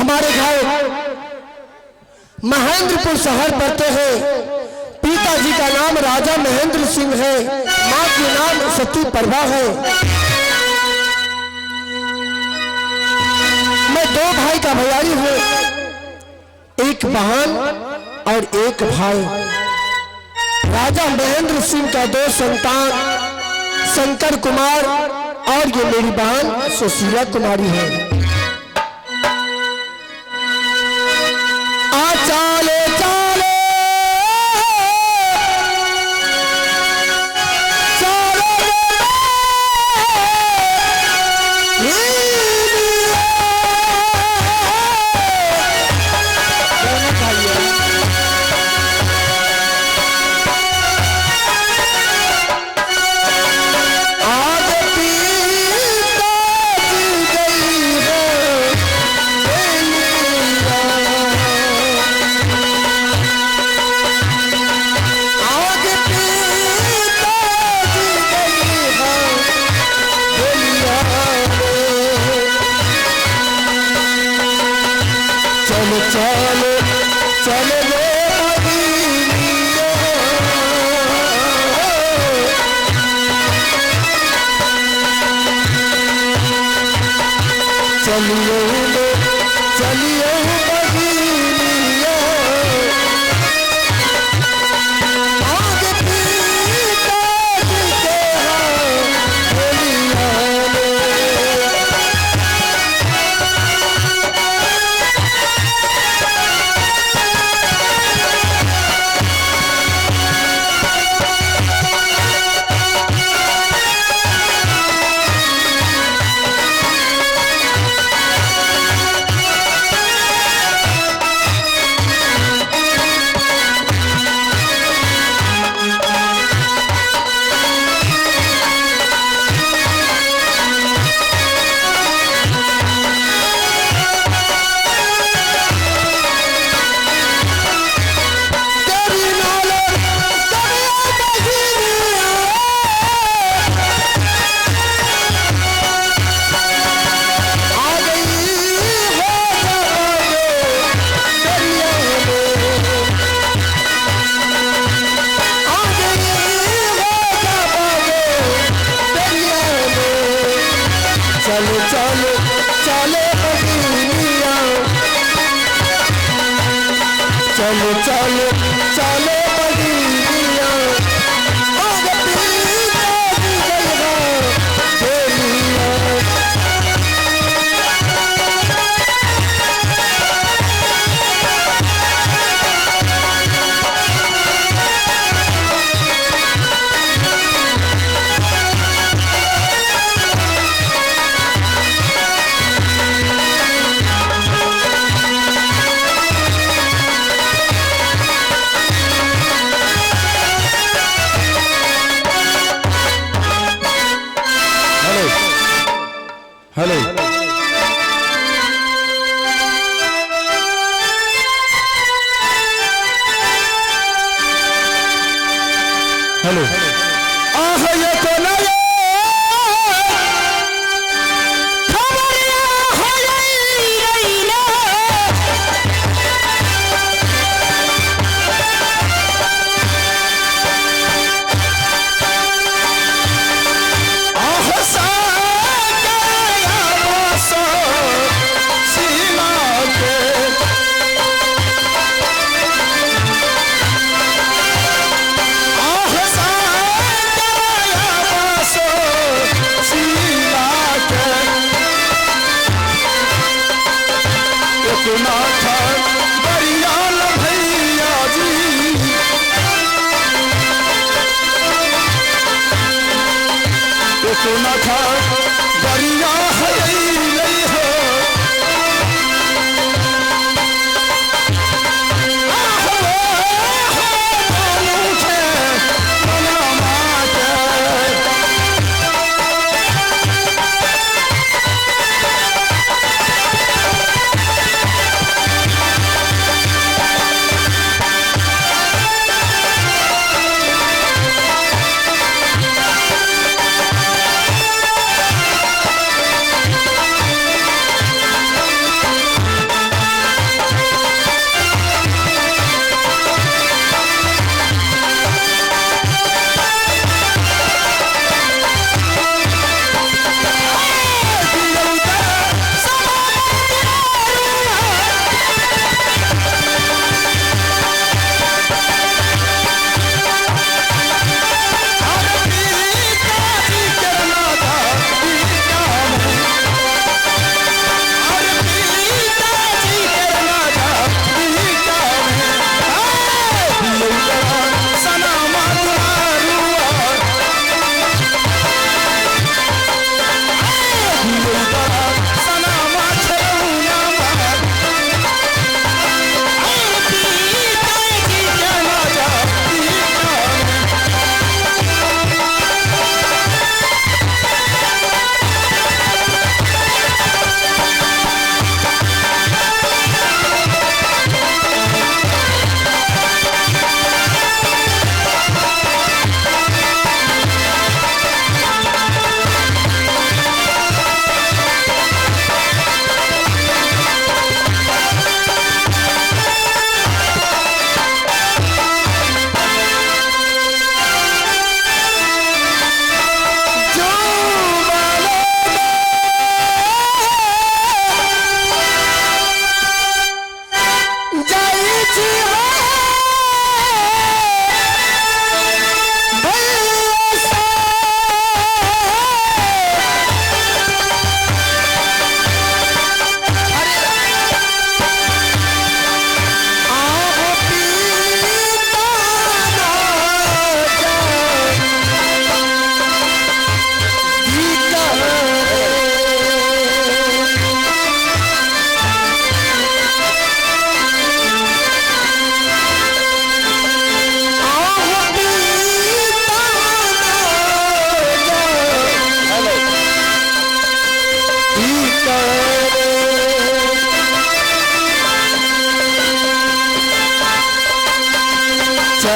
हमारे घर महेंद्रपुर शहर पड़ते हैं। पिताजी का नाम राजा महेंद्र सिंह है, माँ के नाम सती प्रभा है। मैं दो भाई का भैयारी हूँ, एक बहन और एक भाई। राजा महेंद्र सिंह का दो संतान शंकर कुमार और ये मेरी बहन सुशीला कुमारी है। चाले चाले हेलो हेलो आह ये तो ना सुना था बरिया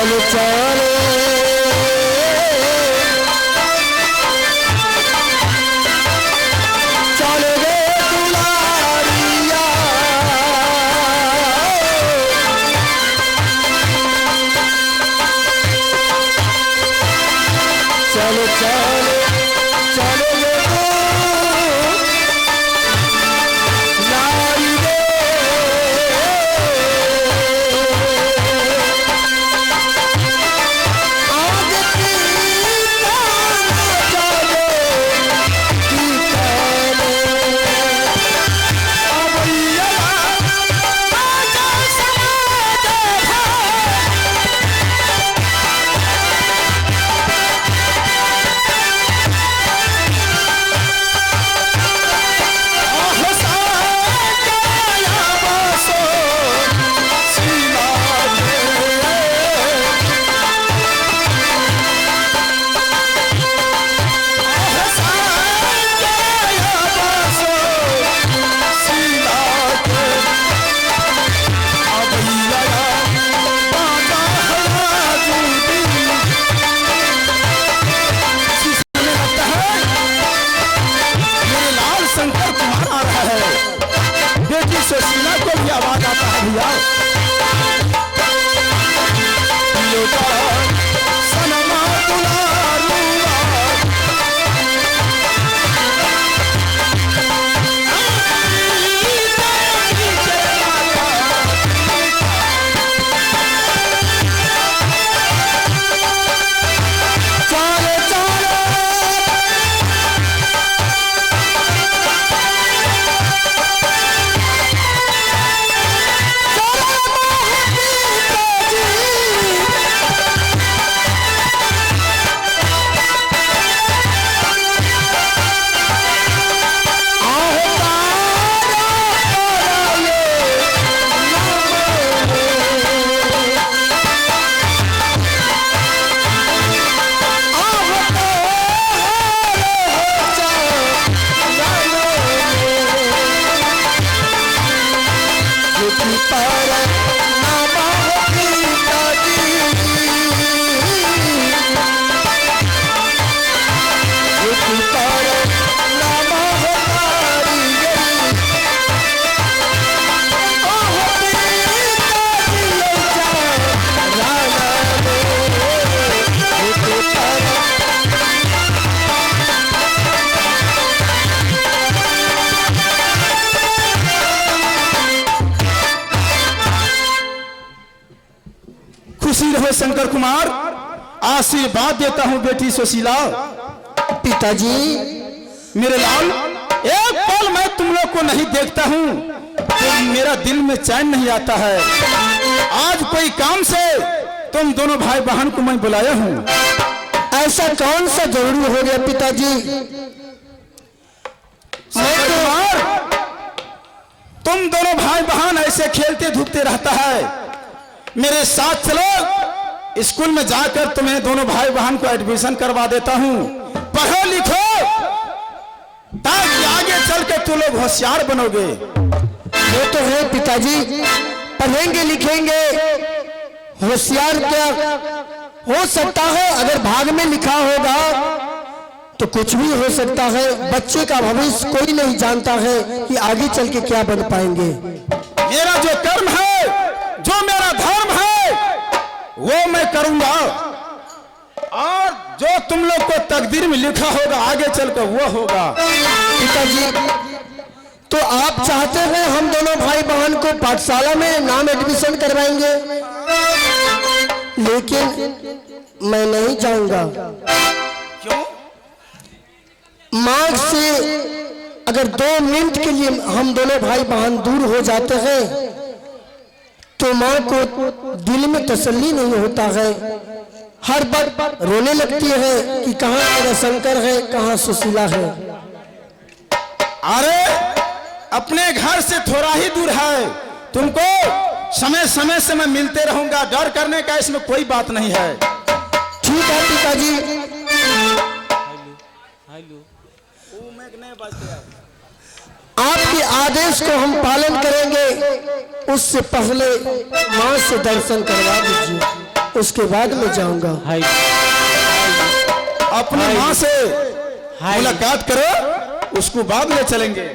चल चल चल रे दुलारिया चल चल चल रे दुलारी रे सुशीला को भी आवाज आता है भैया सनमा दुलारुआ खुशी रहो शंकर कुमार, आशीर्वाद देता हूं बेटी सुशीला। पिताजी मेरे लाल, एक पल मैं तुम लोग को नहीं देखता हूं तो मेरा दिल में चैन नहीं आता है। आज कोई काम से तुम दोनों भाई बहन को मैं बुलाया हूं। ऐसा कौन सा जरूरी हो गया पिताजी? तुम दोनों भाई बहन ऐसे खेलते धूपते रहता है, मेरे साथ चलो, स्कूल में जाकर तुम्हें दोनों भाई बहन को एडमिशन करवा देता हूं। पढ़ो लिखो ताकि आगे चल के तुम लोग होशियार बनोगे। वो तो है पिताजी, पढ़ेंगे लिखेंगे, होशियार क्या हो सकता है? अगर भाग में लिखा होगा तो कुछ भी हो सकता है। बच्चे का भविष्य कोई नहीं जानता है कि आगे चल के क्या बन पाएंगे। मेरा जो कर्म है, जो मेरा धर्म है, वो मैं करूंगा, और जो तुम लोग को तकदीर में लिखा होगा आगे चलकर वो होगा। पिताजी तो आप चाहते हैं हम दोनों भाई बहन को पाठशाला में नाम एडमिशन करवाएंगे, लेकिन मैं नहीं जाऊंगा। क्यों? माँ से अगर 2 मिनट के लिए हम दोनों भाई बहन दूर हो जाते हैं तो माँ को दिल में तसल्ली नहीं होता है। हर बार रोने लगती है कि कहाँ मेरा शंकर है, कहाँ सुशीला है। अरे अपने घर से थोड़ा ही दूर है, तुमको समय समय से मैं मिलते रहूंगा, डर करने का इसमें कोई बात नहीं है। ठीक है पिताजी। आपके आदेश को हम पालन करेंगे, उससे पहले मां से दर्शन करवा दीजिए। उसके बाद मैं जाऊंगा। अपनी माँ से मुलाकात करो, उसको बाद में चलेंगे।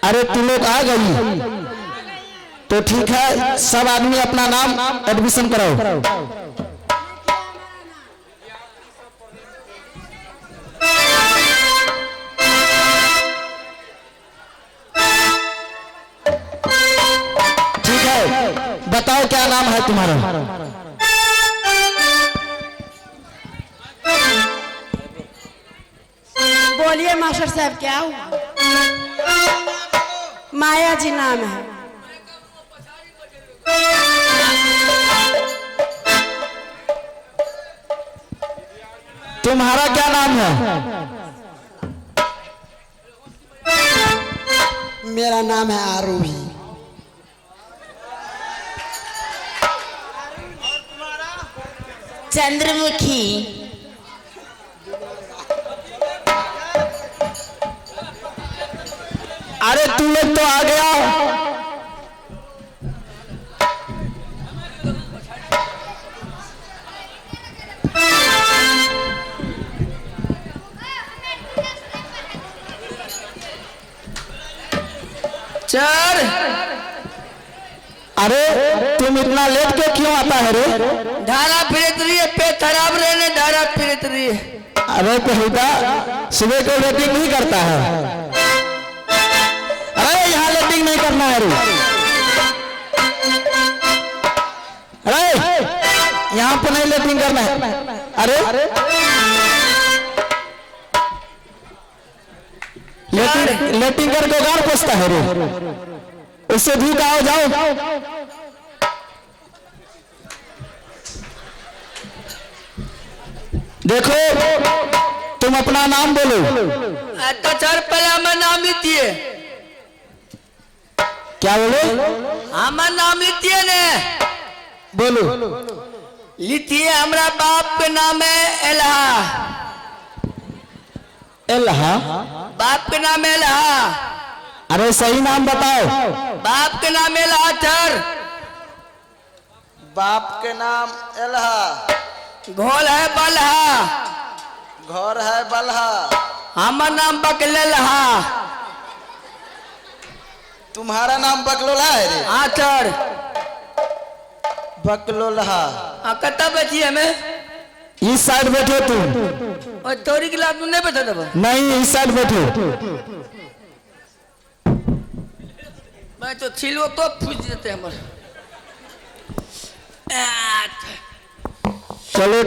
अरे तुम लोग आ गई तो ठीक है, सब आदमी अपना नाम एडमिशन कराओ। ठीक है, बताओ क्या नाम है तुम्हारा? बोलिए मास्टर साहब, क्या हुआ? माया जी नाम है। तुम्हारा क्या नाम है? मेरा नाम है आरोही। चंद्रमुखी। अरे तू लोग तो आ गया। चल। अरे तुम इतना लेट के क्यों आता है रे? धारा फिरत रही है, पे खराब रहने धारा फिरत रही है। अरे बेटा सुबह को लेटिंग नहीं करता है। अरे यहाँ लेटिंग नहीं करना है रे। अरे यहाँ पे नहीं लेटिंग करना है। अरे लेटिंग करके गाड़ पोछता है रे। उससे धूप आओ जाओ। देखो तुम अपना नाम बोलो। तो सर पहले हमारा नाम लीजिए। क्या बोलो? हमारा नाम लीजिए ने। बोलो। लीजिए, हमारा बाप का नाम है एलहा। एलहा? बाप का नाम है एलहा। अरे सही नाम बताओ। बाप के नाम एलहा सर। बाप के नाम एलहा। घोल है बलहा। घर है बलहा। हमारा नाम बकलहा। तुम्हारा नाम बकलोला है रे? हाँ सर। बकलोलहा। कत्ता बची हमें? इस साइड बैठो तुम। और तोरी की लात में नहीं बता दबा। नहीं इस साइड बैठो। मैं तो छिलो तो फूस देते हमारे। चलो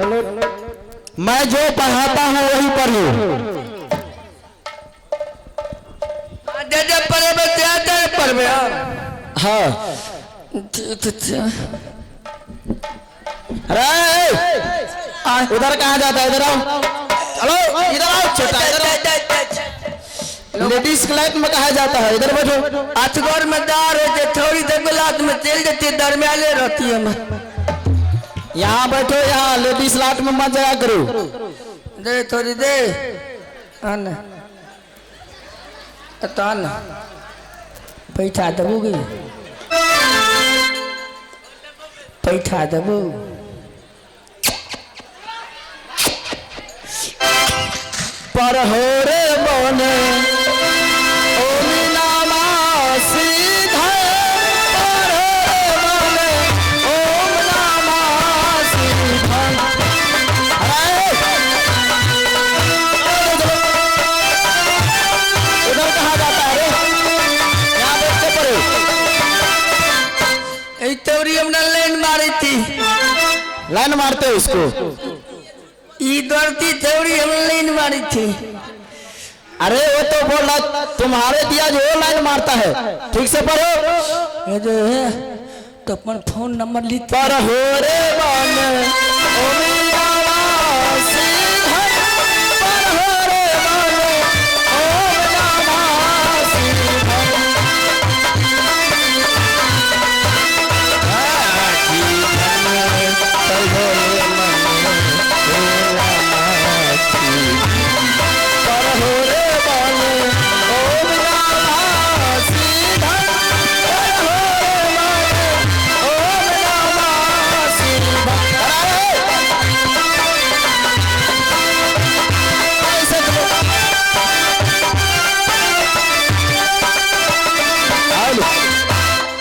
मैं जो पढ़ाता हूँ वही पढ़ो। दे दे पढ़े बच्चे दे पढ़े। हाँ। अरे उधर कहाँ जाता है? इधर आओ। हेलो इधर आओ। छोटा लेडीज क्लास में कहा जाता है? इधर बैठो। अचगोर में दार है थोड़ी देर में लात में चल जाती दरमियाले रहती है। मैं यहाँ बैठो। यहाँ लेडीज लाट में मत जाया करो। दे थोड़ी दे। आना ताना पैठा दबोगी। पैठा दबो। पर हो रे बने ओ मीनामा सीधा। पर हो रे बने ओ मीनामा सीधा। उधर कहाँ जाता है रे? यहाँ बैठते पड़े। तोरी हमने लाइन मारी थी। लाइन मारते हो इसको? दौड़ती थोड़ी हम लाइन मारी थी। अरे वो तो बोला तुम्हारे दिया जो लाइन मारता है। ठीक से पढ़ो। ये जो है तो अपन फोन नंबर ली। पर हो रे बने ओ मीनामा सीधा। पर हो रे बने ओ मीनामा सीधा।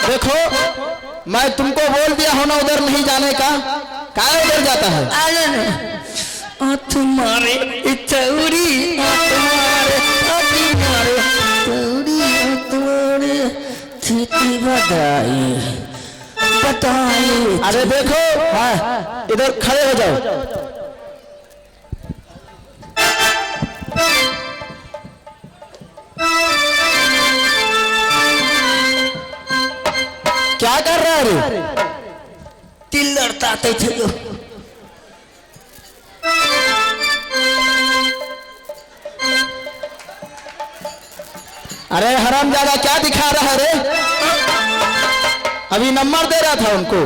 देखो मैं तुमको बोल दिया हूं ना उधर नहीं जाने का। काहे उधर जाता है? तुम्हारे चौड़ी तुम्हारे तुम्हारे थी बधाई बताई। अरे देखो हाँ इधर खड़े हो जाओ। तिल लड़ता थे जो अरे हरामजादा क्या दिखा रहा है रे? अभी नंबर दे रहा था उनको।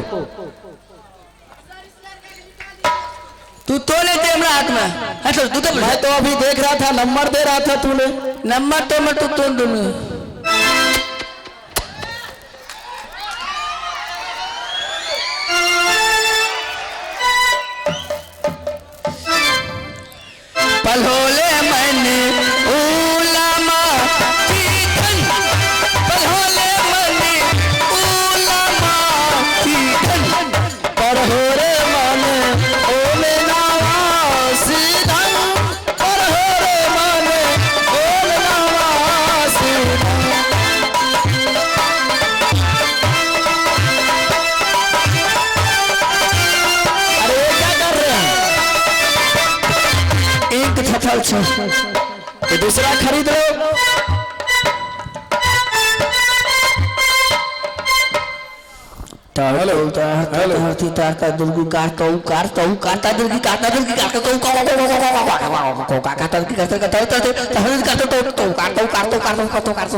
तू तो लेते हमरा हाथ में है तो तू तो मैं तो अभी देख रहा था, नंबर दे रहा था तूने। नंबर तो मैं तो दूंगा। पलहोले मैंने उलामा कीर्तन, पलहोले मैंने उलामा कीर्तन, परहोरे माने ओले नावासीधन, परहोरे माने ओले नावासीधन। अरे ये क्या कर रहे हैं? एक सफल छो ये दूसरा खरीद लो। हेलो हेलो तार का दुर्गी काटता हूँ काटता हूँ काटता दुर्गी काटता दुर्गी काटता हूँ काटता दुर्गी काटता काटता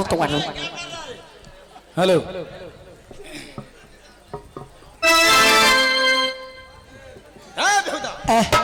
हेलो काटता